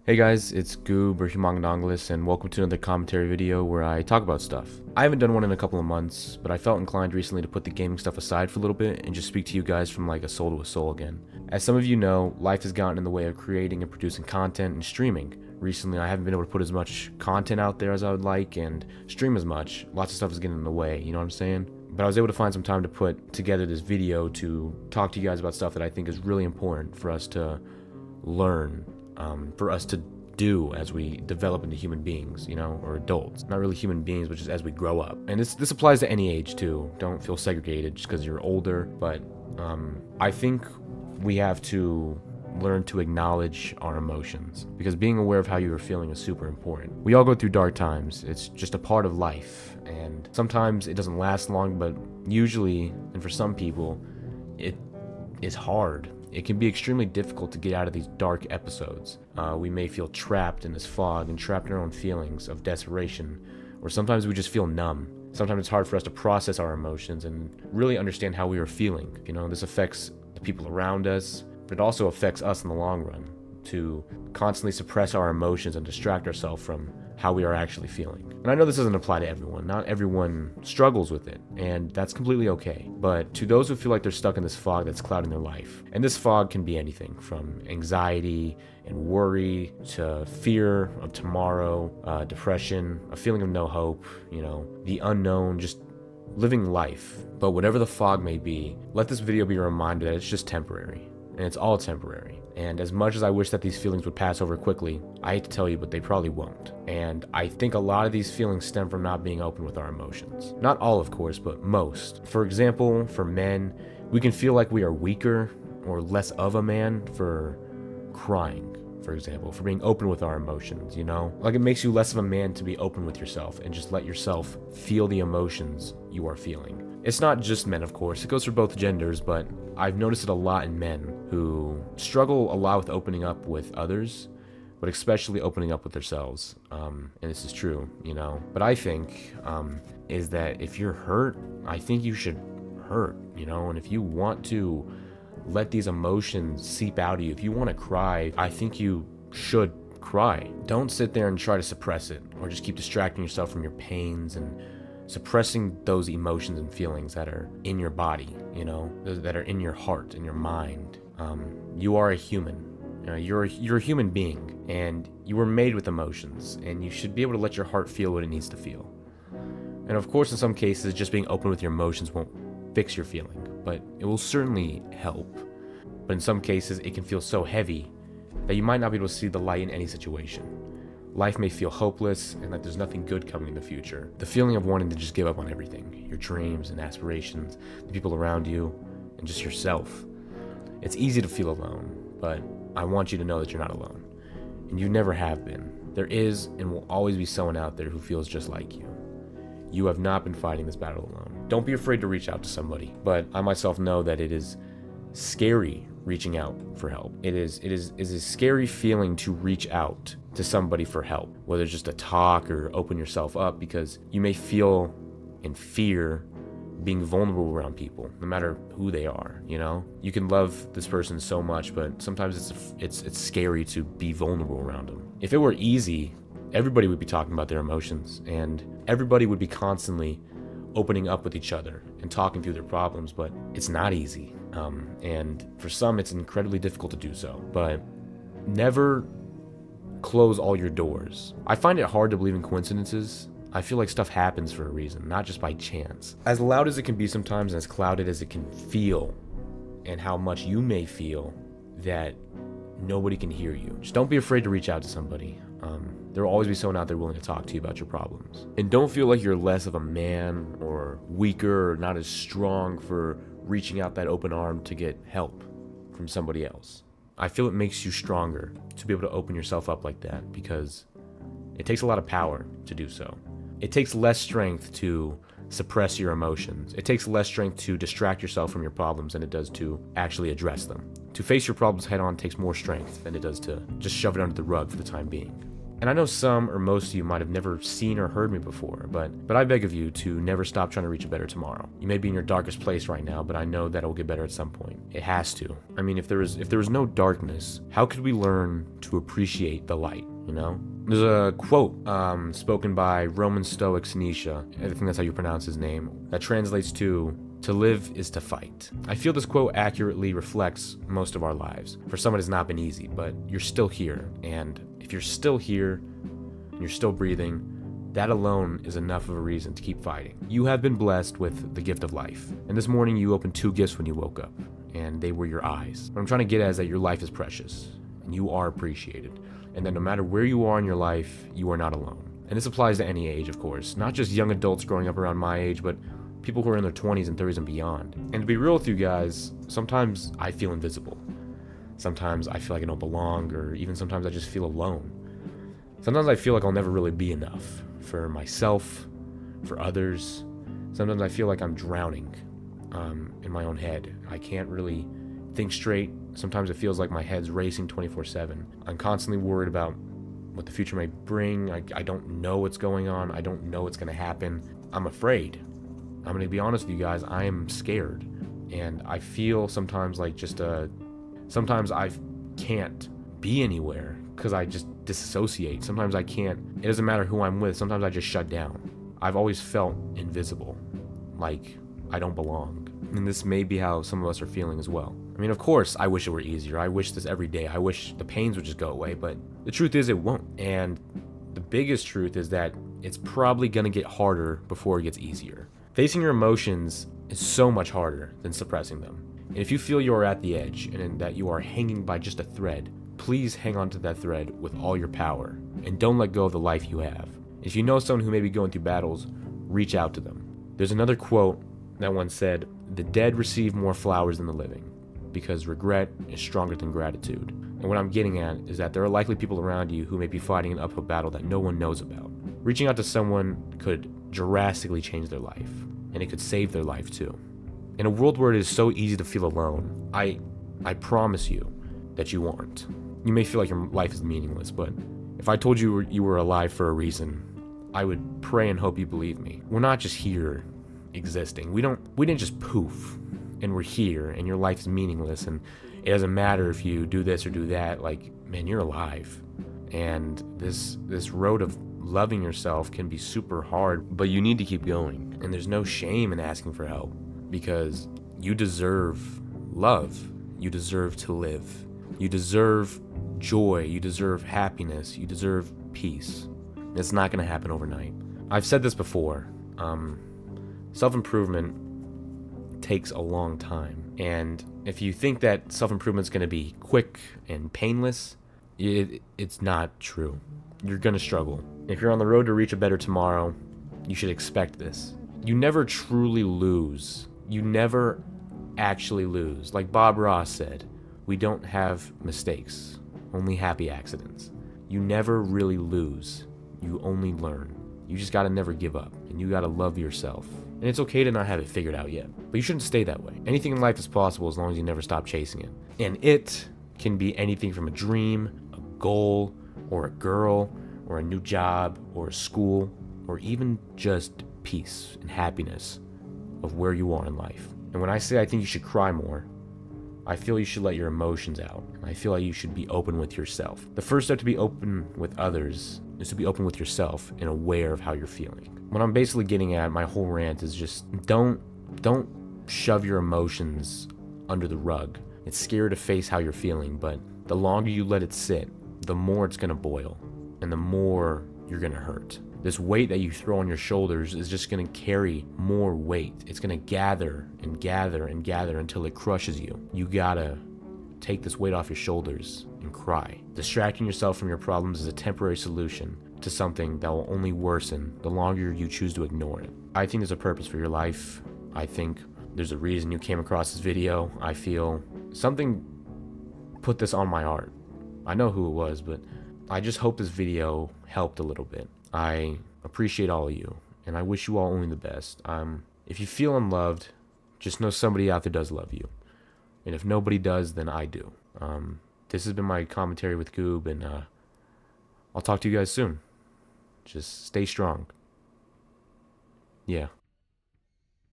Hey guys, it's Goob or Humongononglis, and welcome to another commentary video where I talk about stuff. I haven't done one in a couple of months, but I felt inclined recently to put the gaming stuff aside for a little bit and just speak to you guys from like a soul to a soul again. As some of you know, life has gotten in the way of creating and producing content and streaming. Recently, I haven't been able to put as much content out there as I would like and stream as much. Lots of stuff is getting in the way, you know what I'm saying? But I was able to find some time to put together this video to talk to you guys about stuff that I think is really important for us to learn, for us to do as we develop into human beings, you know, or adults. Not really human beings, but just as we grow up. And this applies to any age too. Don't feel segregated just because you're older. But I think we have to learn to acknowledge our emotions, because being aware of how you are feeling is super important. We all go through dark times. It's just a part of life, and sometimes it doesn't last long, but usually, and for some people, it is hard. It can be extremely difficult to get out of these dark episodes. We may feel trapped in this fog and trapped in our own feelings of desperation, or sometimes we just feel numb. Sometimes it's hard for us to process our emotions and really understand how we are feeling. You know, this affects the people around us, but it also affects us in the long run, to constantly suppress our emotions and distract ourselves from how we are actually feeling. And I know this doesn't apply to everyone. Not everyone struggles with it, and that's completely okay. But to those who feel like they're stuck in this fog that's clouding their life, and this fog can be anything from anxiety and worry to fear of tomorrow, depression, a feeling of no hope, you know, the unknown, just living life. But whatever the fog may be, let this video be a reminder that it's just temporary. And it's all temporary. And as much as I wish that these feelings would pass over quickly, I hate to tell you, but they probably won't. And I think a lot of these feelings stem from not being open with our emotions. Not all, of course, but most. For example, for men, we can feel like we are weaker or less of a man for crying, for example, for being open with our emotions, you know? Like, it makes you less of a man to be open with yourself and just let yourself feel the emotions you are feeling. It's not just men, of course, it goes for both genders, but I've noticed it a lot in men who struggle a lot with opening up with others, but especially opening up with themselves. And this is true, you know? But I think, is that if you're hurt, I think you should hurt, you know? And if you want to let these emotions seep out of you, if you want to cry, I think you should cry. Don't sit there and try to suppress it, or just keep distracting yourself from your pains and suppressing those emotions and feelings that are in your body, you know, that are in your heart, in your mind. You are a human. You're a human being, and you were made with emotions, and you should be able to let your heart feel what it needs to feel. And of course, in some cases, just being open with your emotions won't fix your feeling, but it will certainly help. But in some cases, it can feel so heavy that you might not be able to see the light in any situation. Life may feel hopeless and that there's nothing good coming in the future. The feeling of wanting to just give up on everything, your dreams and aspirations, the people around you, and just yourself. It's easy to feel alone, but I want you to know that you're not alone. And you never have been. There is and will always be someone out there who feels just like you. You have not been fighting this battle alone. Don't be afraid to reach out to somebody, but I myself know that it is scary reaching out for help. It is a scary feeling to reach out to somebody for help, whether it's just a talk or open yourself up, because you may feel in fear being vulnerable around people, no matter who they are, you know? You can love this person so much, but sometimes it's scary to be vulnerable around them. If it were easy, everybody would be talking about their emotions, and everybody would be constantly opening up with each other and talking through their problems, but it's not easy. And for some, it's incredibly difficult to do so. But never close all your doors. I find it hard to believe in coincidences. I feel like stuff happens for a reason, not just by chance. As loud as it can be sometimes, and as clouded as it can feel, and how much you may feel that nobody can hear you, just don't be afraid to reach out to somebody. There will always be someone out there willing to talk to you about your problems. And don't feel like you're less of a man or weaker or not as strong for reaching out that open arm to get help from somebody else. I feel it makes you stronger to be able to open yourself up like that, because it takes a lot of power to do so. It takes less strength to suppress your emotions. It takes less strength to distract yourself from your problems than it does to actually address them. To face your problems head on takes more strength than it does to just shove it under the rug for the time being. And I know some or most of you might have never seen or heard me before, but I beg of you to never stop trying to reach a better tomorrow. You may be in your darkest place right now, but I know that it will get better at some point. It has to. I mean, if there was no darkness, how could we learn to appreciate the light, you know? There's a quote spoken by Roman Stoic Nietzsche, I think that's how you pronounce his name, that translates to live is to fight. I feel this quote accurately reflects most of our lives. For some it has not been easy, but you're still here, and if you're still here and you're still breathing, that alone is enough of a reason to keep fighting. You have been blessed with the gift of life, and this morning you opened 2 gifts when you woke up, and they were your eyes. What I'm trying to get at is that your life is precious, and you are appreciated, and that no matter where you are in your life, you are not alone. And this applies to any age, of course, not just young adults growing up around my age, but people who are in their 20s and 30s and beyond. And to be real with you guys, sometimes I feel invisible. Sometimes I feel like I don't belong, or even sometimes I just feel alone. Sometimes I feel like I'll never really be enough for myself, for others. Sometimes I feel like I'm drowning in my own head. I can't really think straight. Sometimes it feels like my head's racing 24/7. I'm constantly worried about what the future may bring. I don't know what's going on. I don't know what's going to happen. I'm afraid. I'm going to be honest with you guys, I am scared. And I feel sometimes like sometimes I can't be anywhere because I just disassociate. Sometimes I can't, it doesn't matter who I'm with, sometimes I just shut down. I've always felt invisible, like I don't belong. And this may be how some of us are feeling as well. I mean, of course, I wish it were easier. I wish this every day. I wish the pains would just go away, but the truth is it won't. And the biggest truth is that it's probably going to get harder before it gets easier. Facing your emotions is so much harder than suppressing them. And if you feel you are at the edge and that you are hanging by just a thread, please hang on to that thread with all your power and don't let go of the life you have. If you know someone who may be going through battles, reach out to them. There's another quote that once said, "The dead receive more flowers than the living because regret is stronger than gratitude." And what I'm getting at is that there are likely people around you who may be fighting an uphill battle that no one knows about. Reaching out to someone could drastically change their life, and it could save their life too. In a world where it is so easy to feel alone, I promise you that you aren't. You may feel like your life is meaningless, but if I told you you were alive for a reason, I would pray and hope you believe me. We're not just here existing. We didn't just poof and we're here and your life is meaningless and it doesn't matter if you do this or do that. Like, man, you're alive. And this road of loving yourself can be super hard, but you need to keep going. And there's no shame in asking for help because you deserve love. You deserve to live. You deserve joy. You deserve happiness. You deserve peace. It's not going to happen overnight. I've said this before. Self-improvement takes a long time. And if you think that self-improvement is going to be quick and painless, it's not true. You're going to struggle. If you're on the road to reach a better tomorrow, you should expect this. You never truly lose. You never actually lose. Like Bob Ross said, we don't have mistakes, only happy accidents. You never really lose. You only learn. You just gotta never give up, and you gotta love yourself. And it's okay to not have it figured out yet, but you shouldn't stay that way. Anything in life is possible as long as you never stop chasing it. And it can be anything from a dream, a goal, or a girl, or a new job, or a school, or even just peace and happiness of where you are in life. And when I say I think you should cry more, I feel you should let your emotions out. I feel like you should be open with yourself. The first step to be open with others is to be open with yourself and aware of how you're feeling. What I'm basically getting at, my whole rant, is just don't shove your emotions under the rug. It's scary to face how you're feeling, but the longer you let it sit, the more it's gonna boil, and the more you're gonna hurt. This weight that you throw on your shoulders is just gonna carry more weight. It's gonna gather and gather and gather until it crushes you. You gotta take this weight off your shoulders and cry. Distracting yourself from your problems is a temporary solution to something that will only worsen the longer you choose to ignore it. I think there's a purpose for your life. I think there's a reason you came across this video. I feel something put this on my heart. I know who it was, but I just hope this video helped a little bit. I appreciate all of you, and I wish you all only the best. If you feel unloved, just know somebody out there does love you. And if nobody does, then I do. This has been my commentary with Goob, and I'll talk to you guys soon. Just stay strong. Yeah.